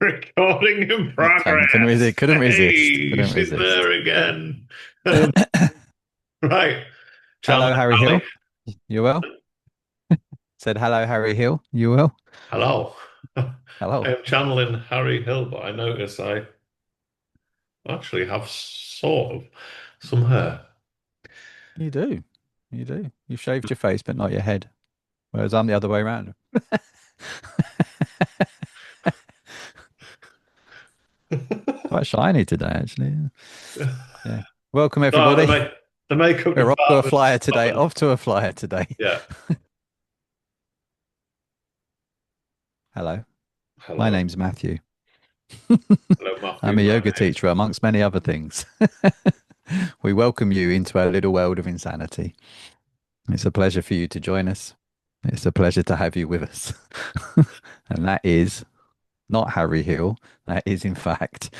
Recording in Couldn't progress. resist. Couldn't resist. Hey, Couldn't she's resist. there again. Um, right. Hello, Channeling Harry Harry. Hill. You well? Said hello, Harry Hill. You well? Hello. I Hello. am channeling Harry Hill, but I notice I actually have sort of some hair. You do. You do. You've shaved your face, but not your head. Whereas I'm the other way around. Quite shiny today, actually. Yeah. Welcome, Oh, everybody. the makeup We're off to a department's flyer today. stubborn. Off to a flyer today. Yeah. Hello. My Hello. name's Matthew. Hello, I'm Matthew. a My yoga name's teacher, amongst many other things. We welcome you into our little world of insanity. It's a pleasure for you to join us. It's a pleasure to have you with us. And that is not Harry Hill. That is, in fact,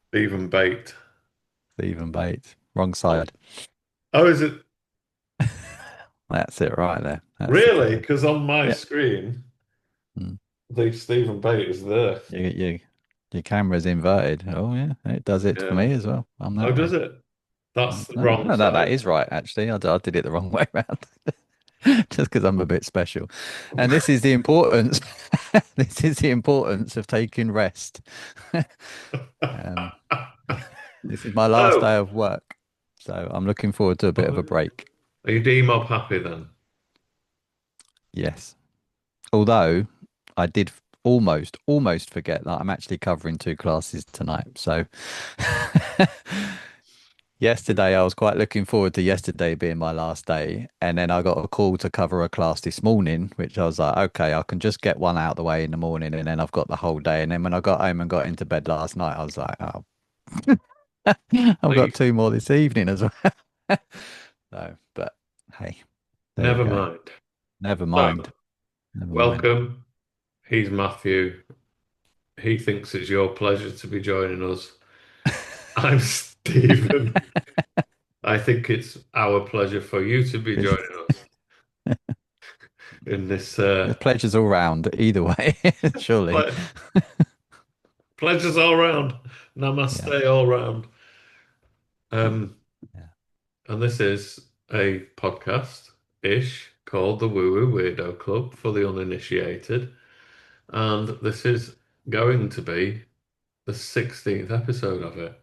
Stephen Bate. Stephen Bates. Wrong Oh, side. oh, is it That's it right there. That's the really? guy. Because on my Yeah. screen, Mm. the Stephen Bate is there. Your camera's inverted. Oh, yeah. It does it for Yeah. me as well. I'm Oh, that does way. it? That's the No, wrong no, no, that side. is right, actually. I did it the wrong way around. Just because I'm a bit special. And this is the importance. This is the importance of taking rest. Um, this is my last Oh, day of work, so I'm looking forward to a bit of a break. are you D-Mob happy then? Yes. Although I did almost forget that I'm actually covering two classes tonight. So yesterday I was quite looking forward to yesterday being my last day. And then I got a call to cover a class this morning, which I was like, okay, I can just get one out of the way in the morning and then I've got the whole day. And then when I got home and got into bed last night, I was like, oh, I've got Please, two more this evening as well. So, but hey, there you never go. mind. Never So, mind. Never mind. welcome. He's Matthew. He thinks it's your pleasure to be joining us. I'm Stephen. I think it's our pleasure for you to be It's, joining us in this the pleasure's all round either way, surely. ple pleasures all round. Yeah. Namaste all round. Um, Yeah. and this is a podcast-ish called the Woo Woo Weirdo Club for the uninitiated. And this is going to be the 16th episode of it,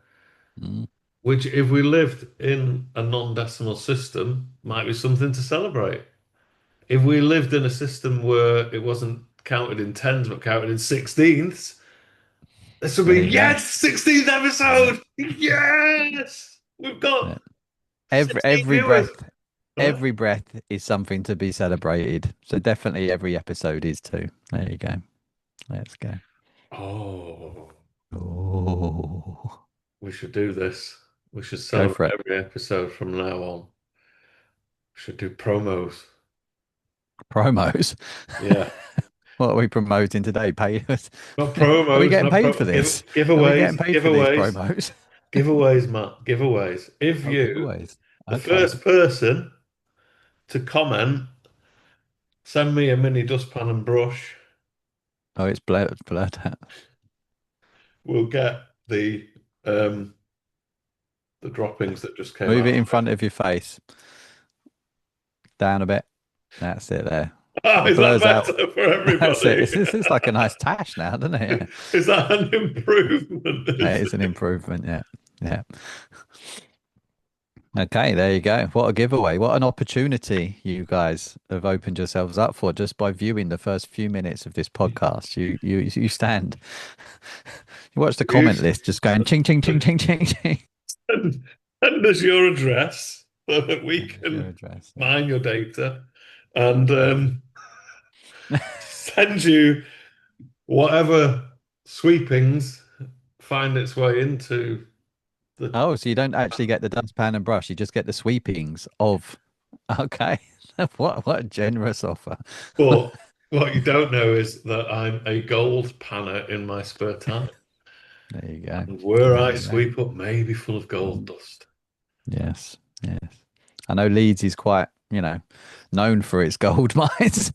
Mm. which, if we lived in a non-decimal system, might be something to celebrate. If we lived in a system where it wasn't counted in tens but counted in sixteenths, this would be There you go. yes, 16th Yeah. episode. Yes, we've got Yeah. Every 16 every viewers. breath, Huh? every breath is something to be celebrated. So definitely every episode is too. There you go. Let's go. Oh, Oh, we should do this. We should go celebrate for it. every episode from now on. We should do promos. Promos. Yeah. What are we promoting today? Pay us. Not Are we promos, getting not paid for this? Are we giveaways, getting paid for these giveaways, promos? giveaways, Matt, giveaways. If Oh, you, giveaways. the Okay. first person to comment, send me a mini dustpan and brush, Oh, it's blurred out. we'll get um the droppings that just came Move out it of in it. front of your face. Down a bit. That's it there. Oh, It is that blurs out. better for That's it. everybody? It's like a nice tash now, doesn't it? Yeah. Is that an improvement? It is an improvement. Yeah. Yeah. Okay, there you go. What a giveaway. What an opportunity you guys have opened yourselves up for just by viewing the first few minutes of this podcast. You stand. You watch the You comment list just going ching ching ching ching ching ching. send us your address so that we There's your can address. mine your data and send you whatever sweepings find its way into the. Oh, so you don't actually get the dustpan and brush, you just get the sweepings of. Okay. What a generous offer. But what you don't know is that I'm a gold panner in my spare time, There you go. and where There I you go. sweep up may be full of gold Mm. dust. Yes. Yes. I know Leeds is quite, known for its gold mines.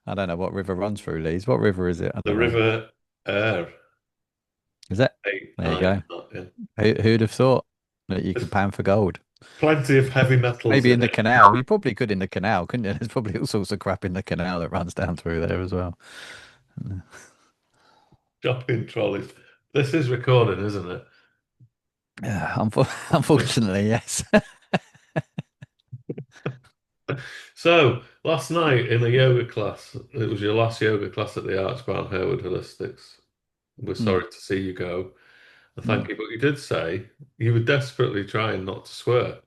I I don't know what river runs through Leeds. What river is it? I The don't know. River Aire. Is it? There you I, go. yeah. Who'd have thought that you could There's pan for gold? plenty of heavy metals Maybe in in the it. canal. You probably could in the canal, couldn't you? There's probably all sorts of crap in the canal that runs down through there as well. Shopping trolleys. This is recording, isn't it? Yeah, unfortunately, yes. So, last night in a yoga class, it was your last yoga class at the Archbound Harewood Holistics. We're Mm, sorry to see you go. And thank mm. you. But you did say you were desperately trying not to swear.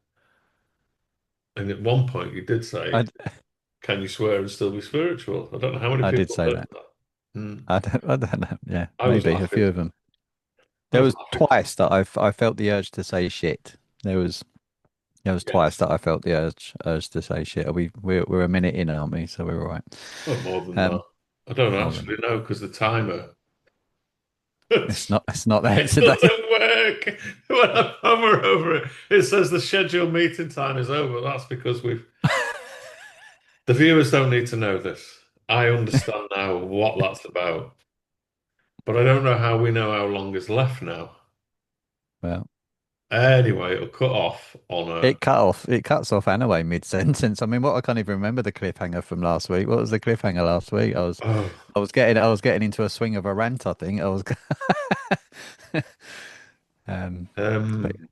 And at one point, you did say, I, can you swear and still be spiritual? I don't know how many I did people say heard that. that. Hmm. I don't know. Yeah, I was maybe a laughing. few of them. I There was was laughing. twice that I felt the urge to say shit. There was twice Yes. that I felt the urge to say shit. We're a minute in, aren't we? So we're all right. Well, more than that. Um, I don't more than actually that. know because the timer It's not there it today. doesn't work. When I hover over it, it says the scheduled meeting time is over. That's because the viewers don't need to know this. I understand now what that's about, but I don't know how we know how long is left now. Well, Anyway, it'll cut off on a. it cut off. It cuts off anyway mid-sentence. I mean, what I can't even remember the cliffhanger from last week. What was the cliffhanger last week? Oh, I was getting into a swing of a rant. I think I was. um, but um,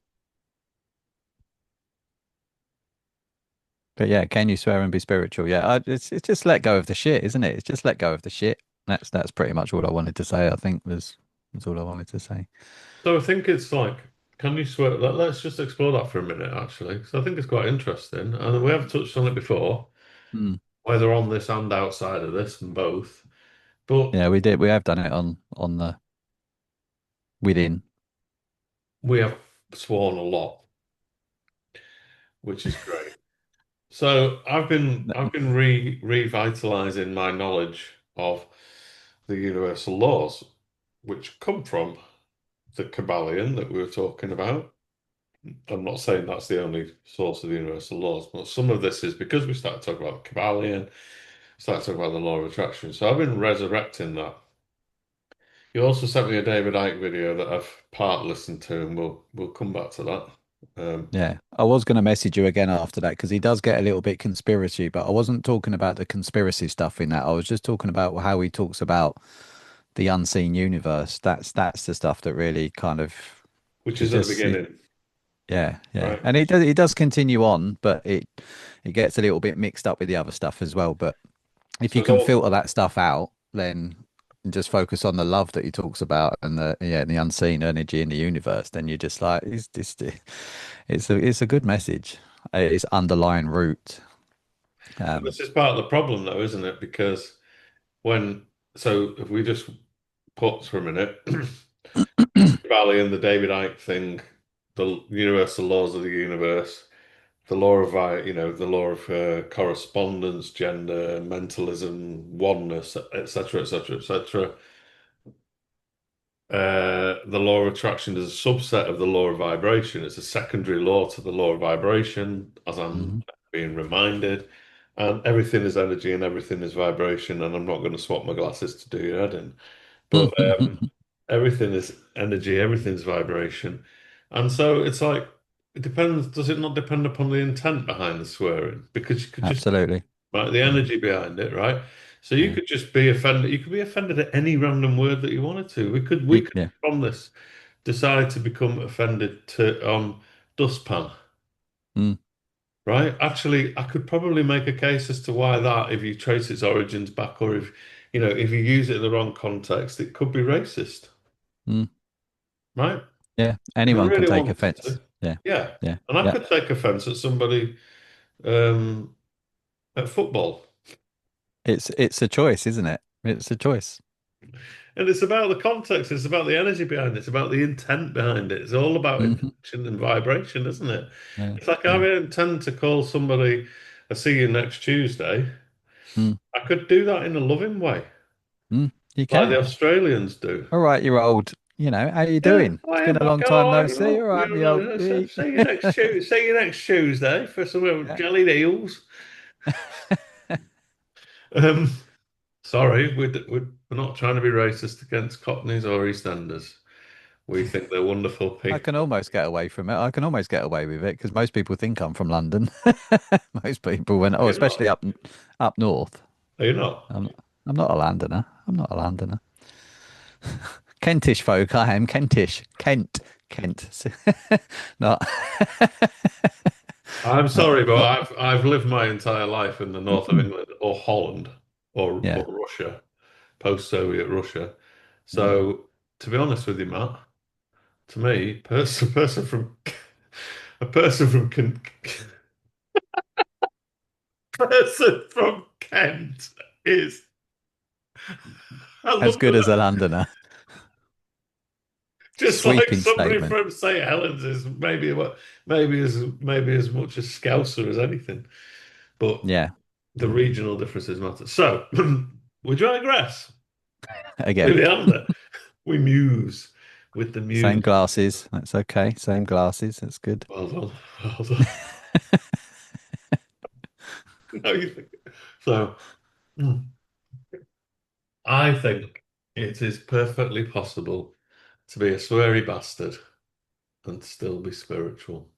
but yeah, can you swear and be spiritual? Yeah, it's just let go of the shit, isn't it? It's just let go of the shit. That's pretty much all I wanted to say. I think was all I wanted to say. so I think it's like, can you swear? Let's just explore that for a minute, actually, because I think it's quite interesting, and we have touched on it before, Hmm. whether on this and outside of this, and both. But Yeah, we did. We have done it on the within. we have sworn a lot, which is great. So I've been revitalizing my knowledge of the universal laws, which come from the Kabbalion that we were talking about. I'm not saying that's the only source of the universal laws, but some of this is because we started talking about Kabbalion, started talking about the law of attraction. So I've been resurrecting that. You also sent me a David Icke video that I've part listened to, and we'll come back to that. Yeah, I was going to message you again after that because he does get a little bit conspiracy, but I wasn't talking about the conspiracy stuff in that. I was just talking about how he talks about the unseen universe. That's the stuff that really kind of which it is at the just it, beginning, yeah, yeah. right? And it does continue on, but it gets a little bit mixed up with the other stuff as well. But if So you it's can all filter that stuff out, then just focus on the love that he talks about and the unseen energy in the universe, then you're just like it's a good message. It's underlying root. Um, this is part of the problem, though, isn't it? Because when so if we just put for a minute, Valley and the David Icke thing, the universal laws of the universe, the law of the law of correspondence, gender, mentalism, oneness, etc., etc., etc. The law of attraction is a subset of the law of vibration. It's a secondary law to the law of vibration, as I'm mhm. being reminded. And everything is energy and everything is vibration. And I'm not going to swap my glasses to do your head in. But everything is energy, everything's vibration. And so it's like, it depends, does it not depend upon the intent behind the swearing? Because you could just, Absolutely. right, the Yeah, energy behind it, right? So you yeah, could just be offended. You could be offended at any random word that you wanted to. We could yeah. from this decide to become offended to on dustpan, Mm, right? Actually, I could probably make a case as to why that, if you trace its origins back, or if you use it in the wrong context, it could be racist, mm. right? Yeah, If I anyone can really take wanted offense. to. Yeah, Yeah. yeah, And I yeah. could take offense at somebody um, at football. It's a choice, isn't it? It's a choice. And it's about the context, it's about the energy behind it, it's about the intent behind it. It's all about Hmm. intention and vibration, isn't it? Yeah, It's like I yeah. intend to call somebody, I see you next Tuesday. Mm, I could do that in a loving way, you like the can. Australians do. All right, you're old. How you Yeah, doing? It's I am been a back. long time Oh, no see. All right, me old. see you next Tuesday. See you next Tuesday for some Yeah. jellied eels. Um, Sorry, we're not trying to be racist against Cockneys or EastEnders. We think they're wonderful I can people. almost get away from it. I can almost get away with it because most people think I'm from London. Most people, when Are oh, you not? especially up north. Are you not? I'm I'm not a Londoner. I'm not a Londoner. Kentish folk, I am Kentish. Kent. Not I'm not sorry, but not. I've lived my entire life in the north of England or Holland or Yeah. Russia, post-Soviet Russia. Mm. So to be honest with you, Matt, to me, person person from a person from person from Kent is a As good as Londoner. a Londoner. Just like Sweeping somebody statement. from St. Helens is maybe as much a Scouser as anything. But Yeah. the regional differences matter. So we digress. We Again, meander. We muse with the same muse. glasses. That's okay. Same glasses. That's good. Well done. Well done. No, you think. So mm, I think it is perfectly possible to be a sweary bastard and still be spiritual.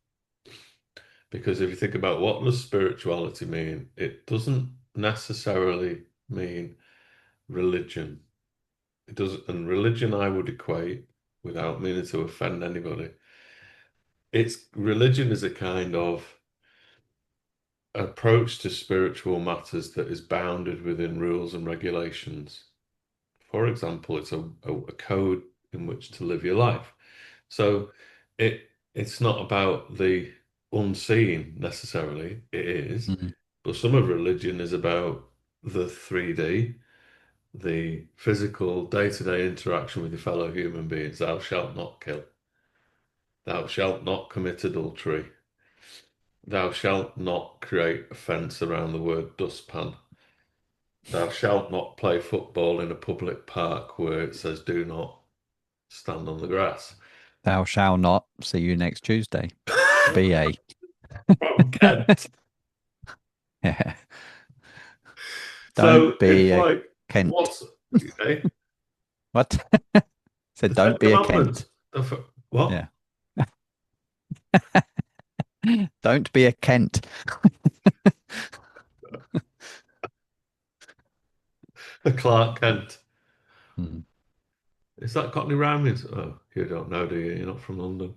Because if you think about what does spirituality mean, it doesn't necessarily mean religion. It does, and religion I would equate, without meaning to offend anybody, it's religion is a kind of approach to spiritual matters that is bounded within rules and regulations. For example, it's a code in which to live your life. So it's not about the unseen necessarily, it is, Mm. but some of religion is about the 3D, the physical day-to-day interaction with your fellow human beings. Thou shalt not kill. Thou shalt not commit adultery. Thou shalt not create a fence around the word dustpan. Thou shalt not play football in a public park where it says do not stand on the grass. Thou shall not see you next Tuesday. BA. From Kent. Yeah. So Don't be it's a like, Kent. what's eh? What? Said The Ten don't be a Kent. Commandments? What? Yeah. Don't be a Kent. The Clark Kent. Hmm. Is that Cockney rhyming? Oh, you don't know, do you? You're not from London.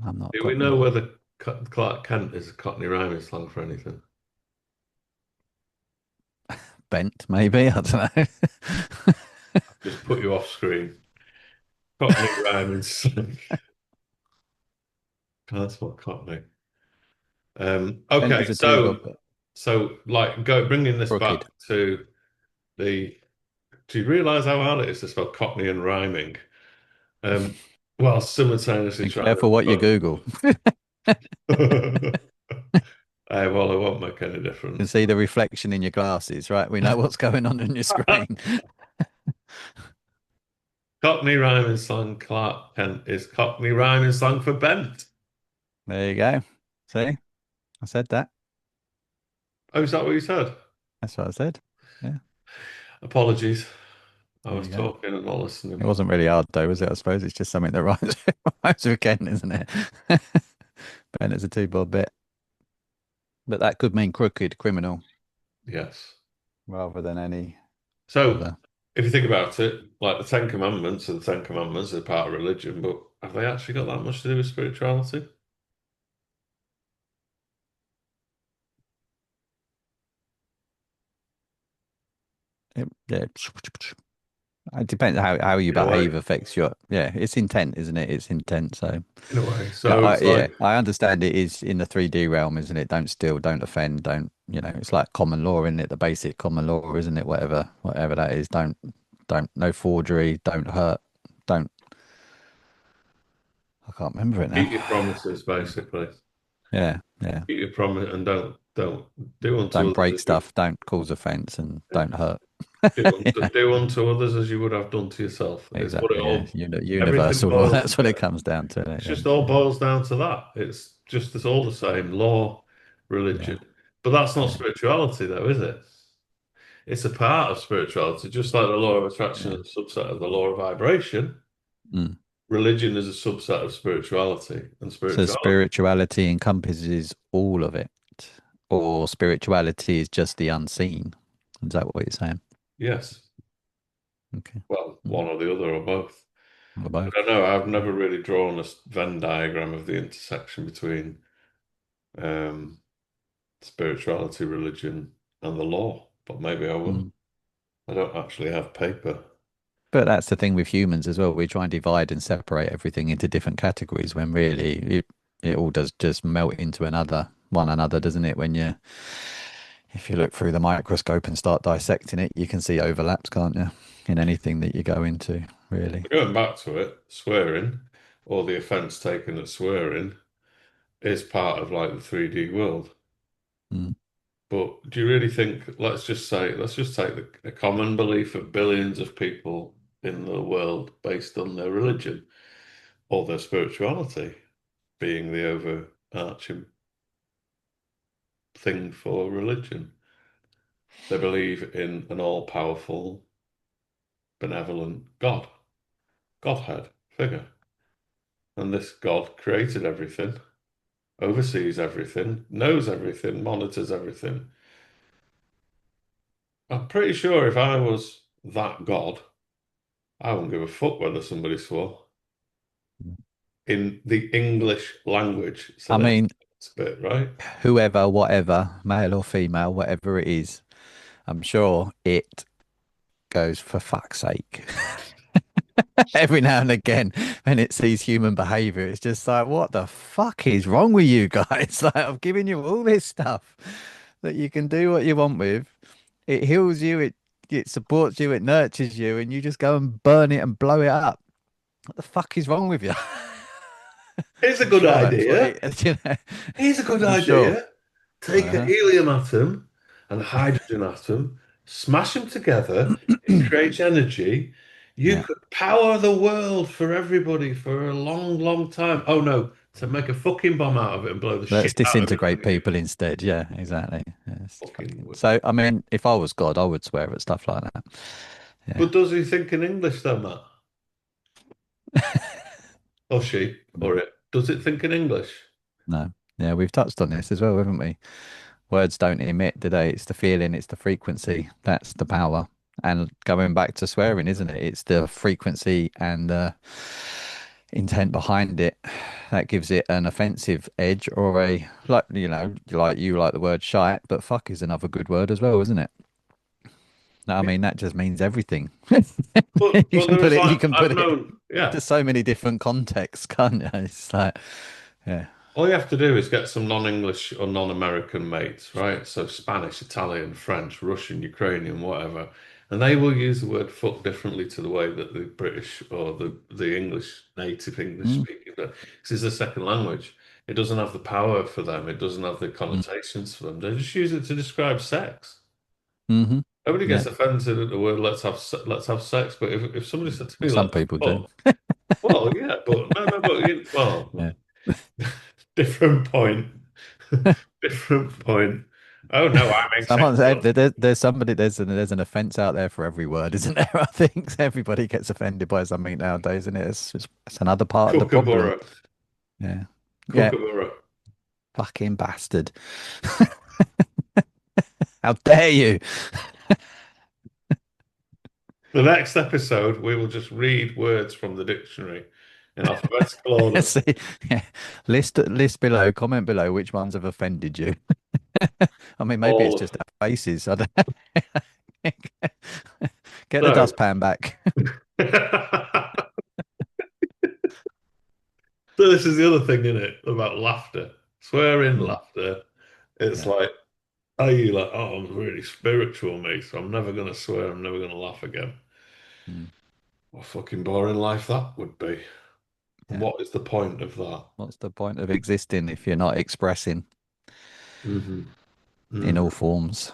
I'm not Do we know Cockney. whether Clark Kent is a Cockney rhyming slang for anything? Bent, maybe. I don't know. Just put you off screen. Cockney rhyming slang. That's what Cockney. Bent Okay, is a two-bob, so but like bringing this back crooked. to the. Do you realise how hard it is to spell Cockney and rhyming? While simultaneously Be trying careful what you to. Google. Well, it won't make any You can difference. see the reflection in your glasses, right? We know what's going on your screen. Cockney rhyming slang Clark Kent is Cockney rhyming slang for bent. There you go. See, I said that. Oh, is that what you said? That's what I said. Yeah, Apologies. I there was you go. talking and not It listening. wasn't really hard though, was it? I suppose it's just something that rhymes, rhymes with Ken, isn't it? Ben is a two-bob bit, but that could mean crooked criminal Yes. rather than any So, other. if you think about it, like the Ten Commandments are the Ten Commandments, they're part of religion, but have they actually got that much to do with spirituality? Yeah, it depends how you In a way. behave affects your yeah. It's intent, isn't it? It's intent. So In a way. yeah, So it's yeah, like, I understand it is in the 3D realm, isn't it? Don't steal, don't offend, don't it's like common law, isn't it? The basic common law, isn't it? Whatever that is, don't no forgery, don't hurt, don't. I can't remember it now. keep your promises, basically. Yeah, yeah. Keep your promise and don't do unto Don't others break as you stuff, don't cause offense, and don't hurt. Yeah, do unto others as you would have done to yourself. It's what it exactly. Yeah, all everything universal law. boils. That's what it comes down to. It's Yeah, just all boils down to that. It's all the same law, yeah, religion, but that's not yeah. spirituality, though, is it? It's a part of spirituality, just like the law of attraction Yeah. is a subset of the law of vibration. Mm. Religion is a subset of spirituality, and So spirituality, spirituality encompasses all of it, or spirituality is just the unseen. Is that what you're saying? yes. Okay. Well, Mm. one or the other or both. Or I both. don't know. I've Mm. never really drawn a Venn diagram of the intersection between um, spirituality, religion, and the law, but maybe I will. Mm. I don't actually have paper. But that's the thing with humans as well. We try and divide and separate everything into different categories when really it all does just melt into one another, doesn't it? If you look through the microscope and start dissecting it, you can see overlaps, can't you? In anything that you go into, really. Going back to it, swearing or the offence taken at swearing is part of like the 3D world. Mm. But do you really think, let's just take a common belief of billions of people in the world based on their religion or their spirituality being the overarching thing for religion. They believe in an all-powerful, benevolent God, Godhead figure. And this God created everything, oversees everything, knows everything, monitors everything. I'm pretty sure if I was that God, I wouldn't give a fuck whether somebody swore in the English language. So I that's mean, a bit, right? whoever, whatever, male or female, whatever it is, I'm sure it goes for fuck's sake. Every now and again, when it sees human behavior, it's just like, what the fuck is wrong with you guys? Like, I've given you all this stuff that you can do what you want with. It heals you, it supports you, it nurtures you, and you just go and burn it and blow it up. What the fuck is wrong with you? Here's a I'm good sure that's what idea. it, you know, Here's a good I'm sure. idea. Take a Uh-huh. helium atom and a hydrogen atom, smash them together, it creates energy. You Yeah. could power the world for everybody for a long, long time. Oh no, to make a fucking bomb out of it and blow the Let's shit out of disintegrate everybody. people instead. Yeah, exactly. Yeah, it's Fucking fucking... would. So, I mean, if I was God, I would swear at stuff like that. Yeah. But does he think in English then, Matt? Or she? Or No. it? Does it think in English? No. Yeah, we've touched on this as well, haven't we? Words don't emit, do they? It's the feeling, it's the frequency. That's the power. And going back to swearing, isn't it? It's the frequency and the intent behind it that gives it an offensive edge or a, like, you like the word shite, but fuck is another good word as well, isn't it? No, I Yeah. mean, that just means everything. But there was You like, can put I've it known, yeah. into so many different contexts, can't you? It's like, yeah. All you have to do is get some non-English or non-American mates, right? So Spanish, Italian, French, Russian, Ukrainian, whatever. And they will use the word fuck differently to the way that the British or the English, native English Mm, speaking, but this is the second language. It doesn't have the power for them. It doesn't have the mm, connotations for them. They just use it to describe sex. hmm. Nobody Yeah. gets offended at the word let's have sex. But if somebody said to Well, me some let's people do. fuck, well, yeah, but no, no, but Yeah. well, different point. Different point. Oh no, I'm Someone said asexual. that there's somebody there's an offense out there for every word, isn't there? I think everybody gets offended by something nowadays, and it's another part of the problem. Kookaburra. Yeah. Yeah. Kookaburra. Fucking bastard. How dare you? The next episode, we will just read words from the dictionary in alphabetical order. See, yeah. List below, comment below which ones have offended you. I mean, maybe it's All just of our faces. I don't know. Get the so. dustpan back. So this is the other thing in it about laughter. Swearing Mm, laughter. It's yeah. like, are you like, oh, I'm really spiritual, mate, so I'm never gonna swear, I'm never gonna laugh again. Mm, What a fucking boring life that would be. And yeah. what is the point of that? What's the point of existing if you're not expressing Hmm. in all Hmm. forms?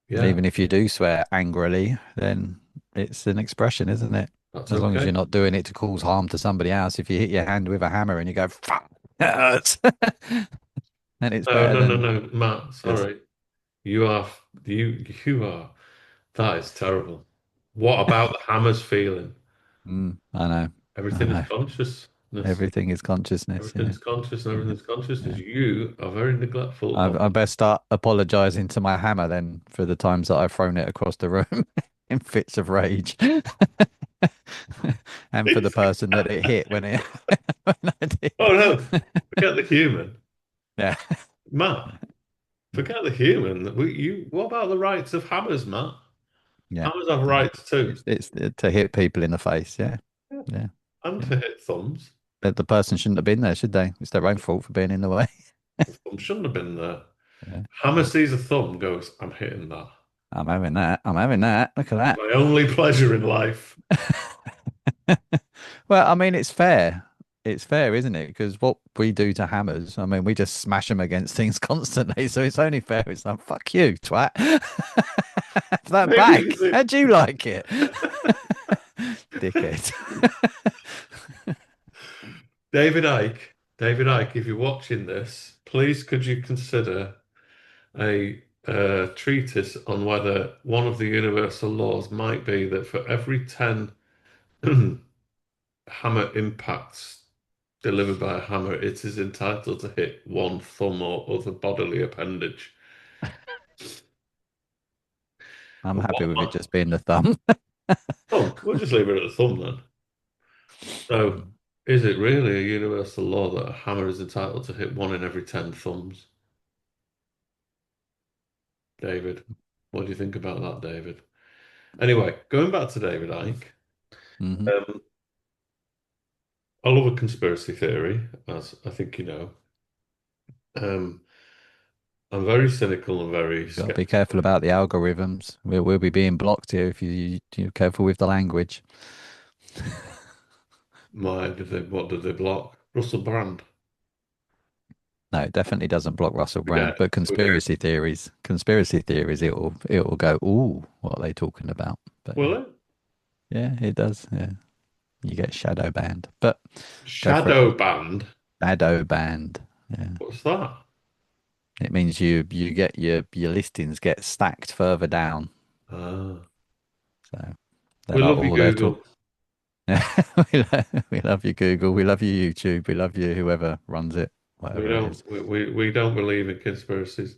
And Yeah, even if you do swear angrily, then it's an expression, isn't it? that's As long as you're okay. not doing it to cause harm to somebody else. If you hit your hand with a hammer and you go, fuck, that hurts, then it's No, better no, no, than no, Matt, just, sorry. You are you are. That is terrible. What about the hammer's feeling? I know. I Everything is know. consciousness. Everything is consciousness. Yeah. Everything's conscious and Yeah. everything's consciousness. Yeah. You are very neglectful of I best start apologizing to my hammer then for the times that I've thrown it across the room in fits of rage. And for the these. person that it hit when it when I Oh did. no, forget the human. Yeah. Matt, forget the human. What about the rights of hammers, Matt? Yeah. Hammers have Yeah. rights too. It's to hit people in the face. Yeah. Yeah. Yeah. And Yeah. to hit thumbs. But the person shouldn't have been there, should they? It's their own fault for being in the way. The thumb shouldn't have been there. Yeah. Hammer Yeah. sees a thumb, goes, I'm hitting that. I'm having that. I'm having that. Look at My only pleasure in life. that. Well, I mean, it's fair. It's fair, isn't it? Because what we do to hammers, I mean, we just smash them against things constantly. So it's only fair. It's like, fuck you, twat. Have that Maybe back. this is How'd you like it? Dickhead. David Icke. David Icke, if you're watching this, please could you consider a treatise on whether one of the universal laws might be that for every 10 hammer impacts delivered by a hammer, it is entitled to hit one thumb or other bodily appendage. I'm And happy what with it my just being the thumb. thumb? We'll just leave it at the thumb then. So, is it really a universal law that a hammer is entitled to hit one in every 10 thumbs? David, what do you think about that, David? Anyway, going back to David Icke, Hmm. um, I love a conspiracy theory, as I think you know. Um, I'm very cynical and very Got to be careful skeptical. about the algorithms. We'll be being blocked here if you're careful with the language. What did they block? Russell Brand. No, it definitely doesn't block Russell Yeah, Brand, but conspiracy theories, it will go, ooh, what are they talking about? But will yeah, it? yeah, it does. Yeah, you get shadow banned, but go for it. Shadow banned. Shadow banned. Yeah, What's that? it means you get your listings get stacked further down. Ah, So they're we like, love you, oh, they're talking. Google. We love you, Google. We love you, YouTube. We love you, whoever runs it, We whatever it don't is. we don't believe in conspiracies.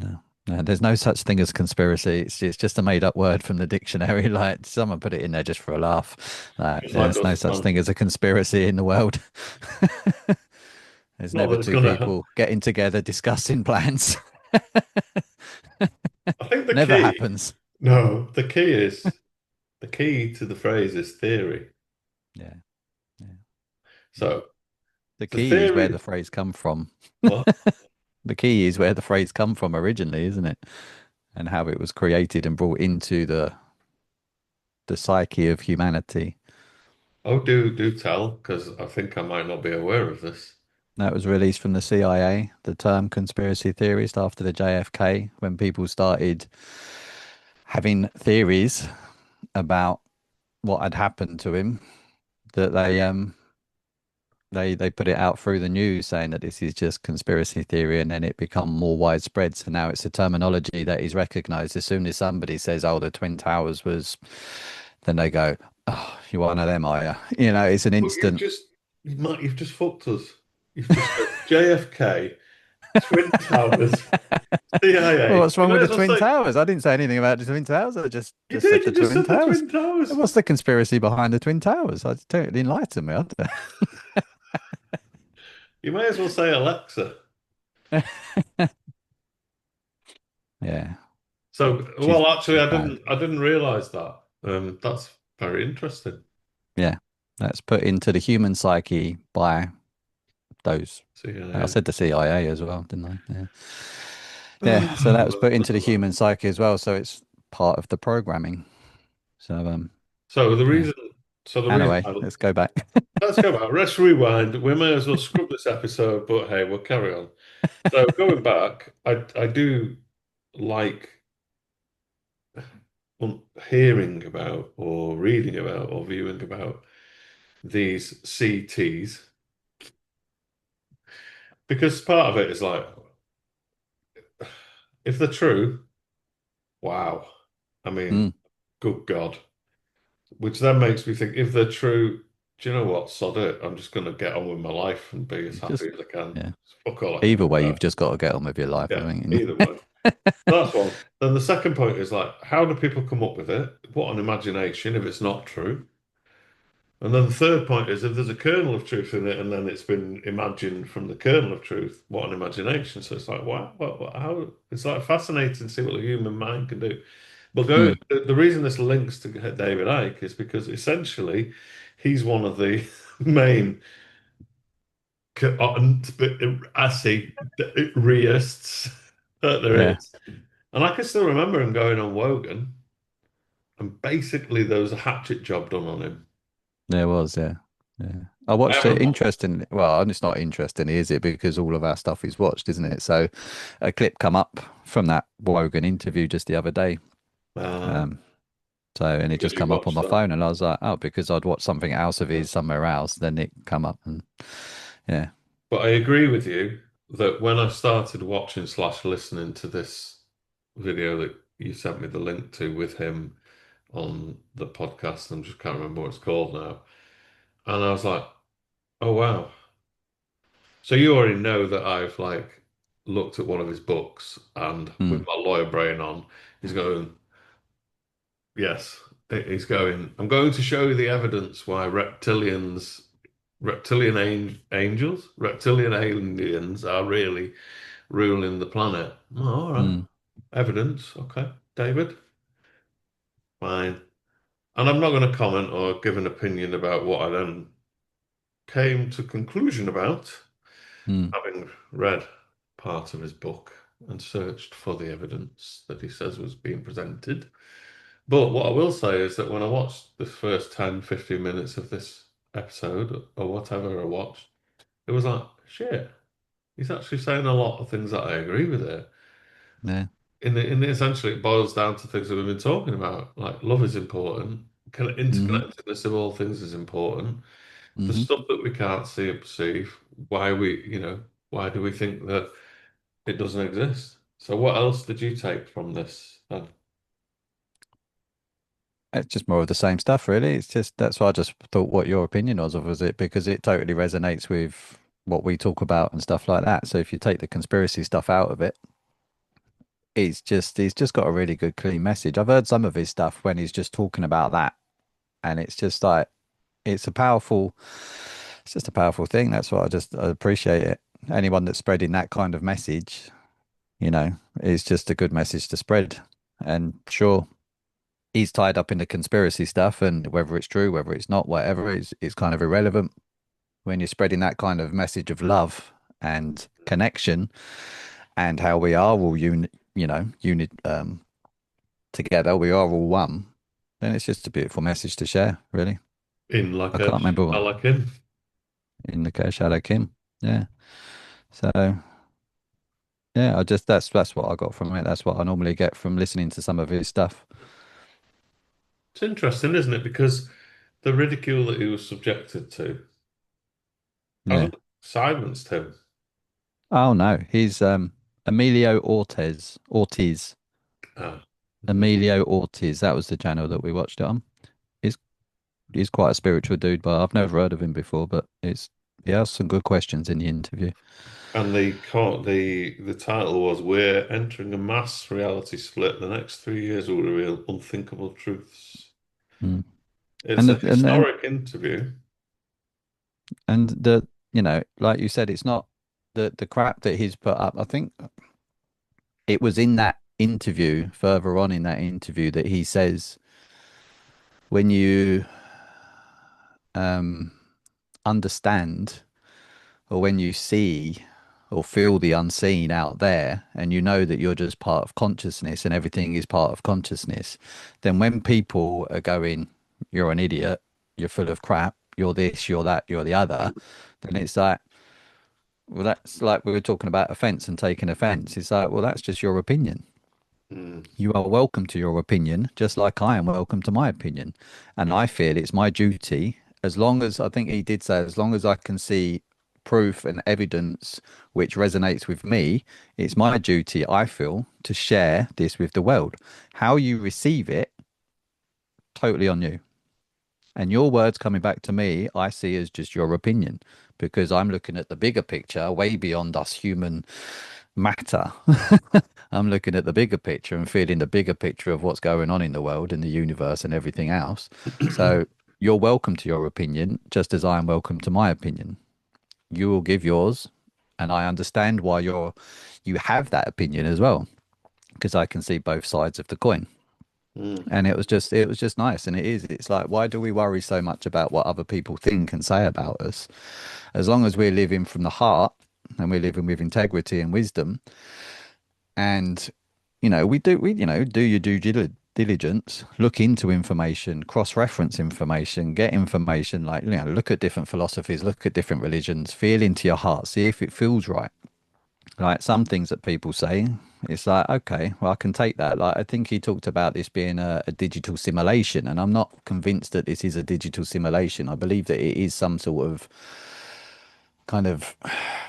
No, no, there's no such thing as conspiracy. It's just a made up word from the dictionary. Like someone put it in there just for a laugh. Just like There's no such dustpan. thing as a conspiracy in the world. There's Not never that it's two gonna. people getting together discussing plans. I think the Never key. happens. No, the key to the phrase is theory. Yeah, yeah, yeah. So The the key is where theory. the phrase come from. What? The key is where the phrase come from originally, isn't it? And how it was created and brought into the psyche of humanity. Oh, do tell, because I think I might not be aware of this. That was released from the CIA, the term conspiracy theorist after the JFK, when people started having theories about what had happened to him, that they put it out through the news saying that this is just conspiracy theory, and then it become more widespread. So now it's a terminology that is recognized. As soon as somebody says, "Oh, the Twin Towers was," then they go, "Oh, you're one of them, are you?" You know, it's an But instant. you've just fucked us. You've just said JFK, Twin Towers, Well, CIA. what's You wrong may with the as well Twin say Towers? I didn't say anything about the Twin Towers. I you just said did. You the just Twin said the Towers. Twin Towers. What's the conspiracy behind the Twin Towers? I don't enlighten me. I You may as well say Alexa. don't- Yeah, So, she's well, actually, she's bad. I didn't realize that. That's very interesting. Yeah, that's put into the human psyche by those. I CIA. said the CIA as well, didn't I? Yeah, yeah. So that was put into the human psyche as well. So it's part of the programming. So So the yeah. reason, so the reason Anyway, let's go back. let's go back. Let's rewind. We may as well scrub this episode, but hey, we'll carry on. So going back, I do like hearing about or reading about or viewing about these CTs because part of it is like, if they're true, wow. I mean, Mm. good God. Which then makes me think, if they're true, do you know what? Sod it. I'm just going to get on with my life and be as It's happy just, as I can. yeah. Fuck all I can Either do way, about you've it. just got to get on with your life, Yeah, I think. either way. That's one. Then the second point is like, how do people come up with it? What an imagination if it's not true. And then the third point is, if there's a kernel of truth in it and then it's been imagined from the kernel of truth, what an imagination. So it's like, wow, how? It's like fascinating to see what the human mind can do. But Mm. the reason this links to David Icke is because essentially he's one of the main, I see, reists that there Yeah, is. And I can still remember him going on Wogan, and basically there was a hatchet job done on him. there was, yeah. Yeah. I I watched it. haven't. Interesting. Well, and it's not interesting, is it? Because all of our stuff is watched, isn't it? So a clip come up from that Wogan interview just the other day. Uh, Um, so, and it because just you come up on watched my that. phone, and I was like, oh, because I'd watched something else of his somewhere else, then it come up, and yeah. But I agree with you that when I started watching slash listening to this video that you sent me the link to with him on the podcast, I just can't remember what it's called now. And I was like, oh wow. So you already know that I've like looked at one of his books and with Mm, my lawyer brain on, he's going, yes, he's going, I'm going to show you the evidence why reptilian aliens are really ruling the planet. Oh, all right. mm, Evidence. Okay, David. Fine. And I'm not going to comment or give an opinion about what I then came to conclusion about, mm, having read part of his book and searched for the evidence that he says was being presented. But what I will say is that when I watched the first 10, 15 minutes of this episode or whatever I watched, it was like, shit, he's actually saying a lot of things that I agree with it. yeah. Essentially, it boils down to things that we've been talking about. Like love is important, Mm-hmm. interconnectedness of all things is important. The Mm-hmm. stuff that we can't see and perceive, why do we think that it doesn't exist? So, what else did you take from this then? It's just more of the same stuff, really. It's just that's why I just thought what your opinion was it because it totally resonates with what we talk about and stuff like that. So if you take the conspiracy stuff out of it, he's just got a really good clean message. I've heard some of his stuff when he's just talking about that, and it's just like it's a powerful, it's just a powerful thing. That's why I appreciate it. Anyone that's spreading that kind of message, you know, is just a good message to spread. And sure, he's tied up in the conspiracy stuff, and whether it's true, whether it's not, whatever, it's kind of irrelevant when you're spreading that kind of message of love and connection and how we are all unit together, we are all one. Then it's just a beautiful message to share, really. In I can't Lakesh, remember I what like him. in the Shadow Kim. Yeah. So yeah, I just that's what I got from it. That's what I normally get from listening to some of his stuff. It's interesting, isn't it? Because the ridicule that he was subjected to Yeah. hasn't silenced him. Oh no, he's Emilio Ortiz. Ah, Emilio Ortiz. That was the channel that we watched it on. He's he's quite a spiritual dude, but I've never heard of him before. But it's he has some good questions in the interview. and the title was "We're entering a mass reality split. The next 3 years will reveal unthinkable truths." Mm. It's And a then historic interview. and the like you said, it's not the crap that he's put up. I think it was in that interview, further on in that interview, that he says when you um understand or when you see or feel the unseen out there and you know that you're just part of consciousness and everything is part of consciousness, then when people are going, you're an idiot, you're full of crap, you're this, you're that, you're the other, then it's like, well, that's like we were talking about offense and taking offense. It's like, well, that's just your opinion. Mm, You are welcome to your opinion, just like I am welcome to my opinion. And I feel it's my duty, as long as I think he did say, as long as I can see proof and evidence which resonates with me, it's my duty, I feel, to share this with the world. How you receive it, totally on you. And your words coming back to me, I see as just your opinion because I'm looking at the bigger picture, way beyond us human matter. I'm looking at the bigger picture and feeling the bigger picture of what's going on in the world and the universe and everything else. So you're welcome to your opinion, just as I am welcome to my opinion. You will give yours, and I understand why you have that opinion as well, because I can see both sides of the coin. Mm. And it was just nice. And it's like, why do we worry so much about what other people think and say about us? As long as we're living from the heart and we're living with integrity and wisdom, and do your diligence, look into information, cross-reference information, get information, like, look at different philosophies, look at different religions, feel into your heart, see if it feels right. Like some things that people say, it's like, okay, well, I can take that. Like, I think he talked about this being a digital simulation, and I'm not convinced that this is a digital simulation. I believe that it is some sort of kind of,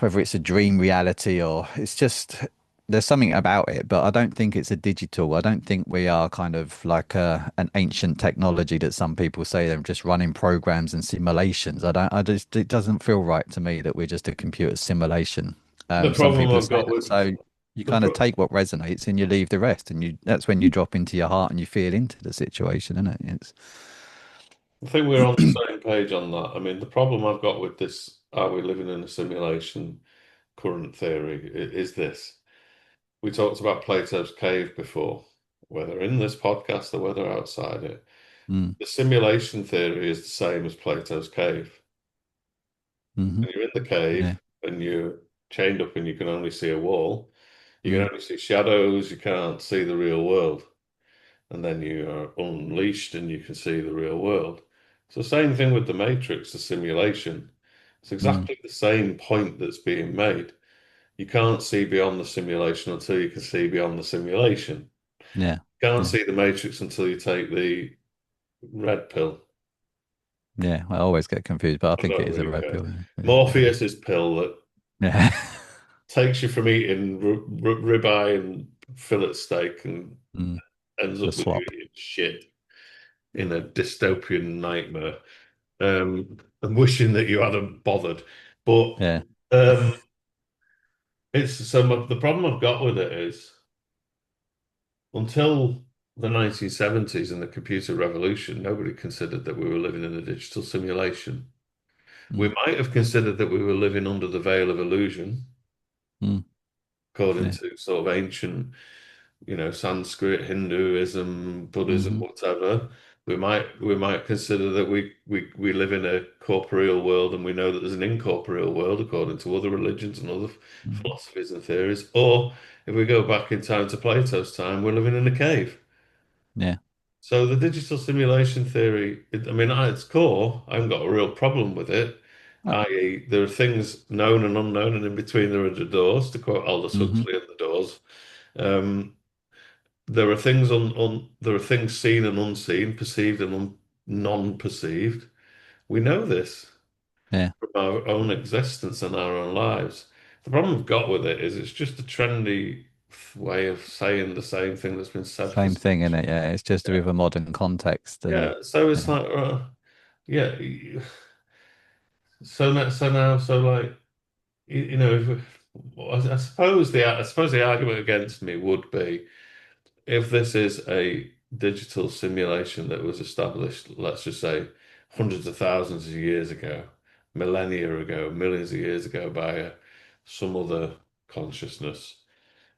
whether it's a dream reality or it's just, there's something about it, but I don't think it's a digital. I don't think we are kind of like an ancient technology that some people say they're just running programs and simulations. I just, it doesn't feel right to me that we're just a computer simulation. The Some problem people are I've saying got that. with So you the kind of pro take what resonates and you leave the rest, and that's when you drop into your heart and you feel into the situation, isn't it? It's I think we're on the same page on that. I mean, the problem I've got with this, are we living in a simulation current theory, is this. We talked about Plato's cave before, whether in this podcast or whether outside it. mm, The simulation theory is the same as Plato's cave. hmm When you're in the yeah, cave and you're chained up and you can only see a wall, you can mm, only see shadows, you can't see the real world. And then you are unleashed and you can see the real world. So, same thing with the Matrix, the simulation. It's mm, exactly the same point that's being made. You can't see beyond the simulation until you can see beyond the simulation. yeah, You can't yeah. see the Matrix until you take the red pill. Yeah, I always get confused, but I I think don't it is a really red care. pill. Yeah, yeah, Morpheus's pill that yeah. takes you from eating ribeye and fillet steak and Mm, ends the up with you swap. eating shit in a dystopian nightmare. And wishing that you hadn't bothered. But Yeah. um, the problem I've got with it is until the 1970s and the computer revolution, nobody considered that we were living in a digital simulation. We Mm, might have considered that we were living under the veil of illusion, mm, according yeah. to sort of ancient, Sanskrit, Hinduism, Buddhism, Hmm. whatever. We might consider that we live in a corporeal world and we know that there's an incorporeal world according to other religions and other Hmm. philosophies and theories. Or if we go back in time to Plato's time, we're living in a cave. Yeah. So the digital simulation theory, I mean, at its core, I haven't got a real problem with it. Uh, I.e., there are things known and unknown, and in between there are the doors, to quote Aldous hmm. Huxley and the doors. Um, there are things there are things seen and unseen, perceived and non-perceived. We know this Yeah. from our own existence and our own lives. The problem we've got with it is it's just a trendy way of saying the same thing that's been said for Same thing in it. centuries. Yeah. It's just Yeah, with a modern context and yeah. So it's yeah. like, yeah. So like, I suppose the argument against me would be, if this is a digital simulation that was established, let's just say hundreds of thousands of years ago, millennia ago, millions of years ago by some other consciousness,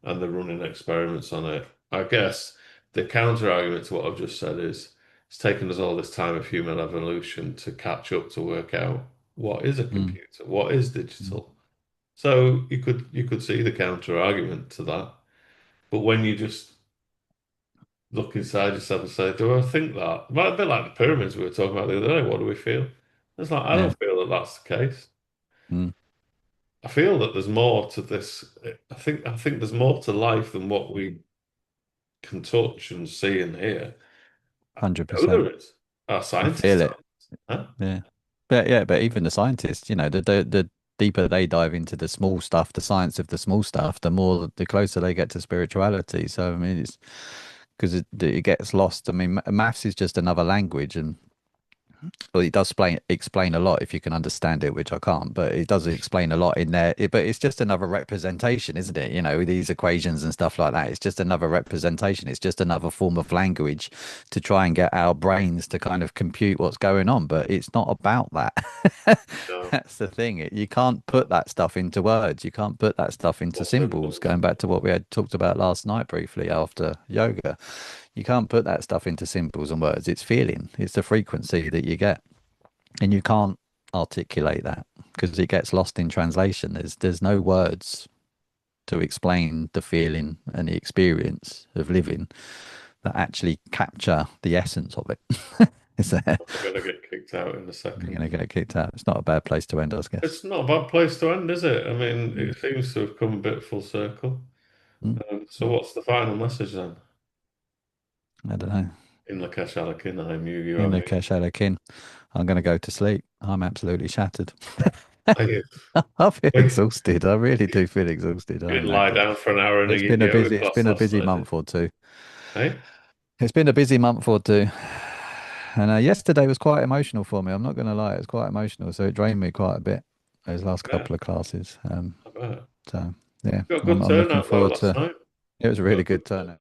and they're running experiments on it, I guess the counter argument to what I've just said is it's taken us all this time of human evolution to catch up to work out what is a Mm, computer, what is mm, digital. So you could see the counter argument to that. But when you just look inside yourself and say, do I think that? Well, a bit like the pyramids we were talking about the other day. What do we feel? It's like, I yeah. don't feel that that's the case. Mm, I feel that there's more to this. I think there's more to life than what we can touch and see and hear. I know 100%. there is. Our I feel scientists it. are. Huh? Yeah. But yeah, but even the scientists, deeper they dive into the small stuff, the science of the small stuff, the closer they get to spirituality. So I mean, it's because it gets lost. I mean, maths is just another language, and well, it does explain a lot if you can understand it, which I can't, but it does explain a lot in there. But it's just another representation, isn't it? You know, these equations and stuff like that. It's just another representation. It's just another form of language to try and get our brains to kind of compute what's going on. But it's not about that. No, That's the thing. You can't put that stuff into words. You can't put that stuff into or symbols. symbols. Going back to what we had talked about last night briefly after yoga, you can't put that stuff into symbols and words. It's feeling. It's the frequency that you get, and you can't articulate that because it gets lost in translation. There's no words to explain the feeling and the experience of living that actually capture the essence of it. Is there? I'm gonna get kicked out in a You're second. going to get kicked out. It's not a bad place to end, I guess. It's not a bad place to end, is it? I mean, Mm, it seems to have come a bit full circle. mm, So mm. what's the final message then? I don't know. In Lakesh Alakin, I'm you, you In are the me. Keshe Kin, I'm going to go to sleep. I'm absolutely shattered. Are you? I feel Wait, exhausted. I really do feel exhausted. you I'm didn't lie knackered. down for an hour in a yoga It's class been a last busy night, did month or two. you? Hey? It's been a busy month or two. And yesterday was quite emotional for me. I'm not going to lie, it was quite emotional. So it drained me quite a bit, those last Yeah, couple of classes. I bet. So, yeah, Got a good I'm looking turnout though forward last to night. it. Was a Got really a good good turnout.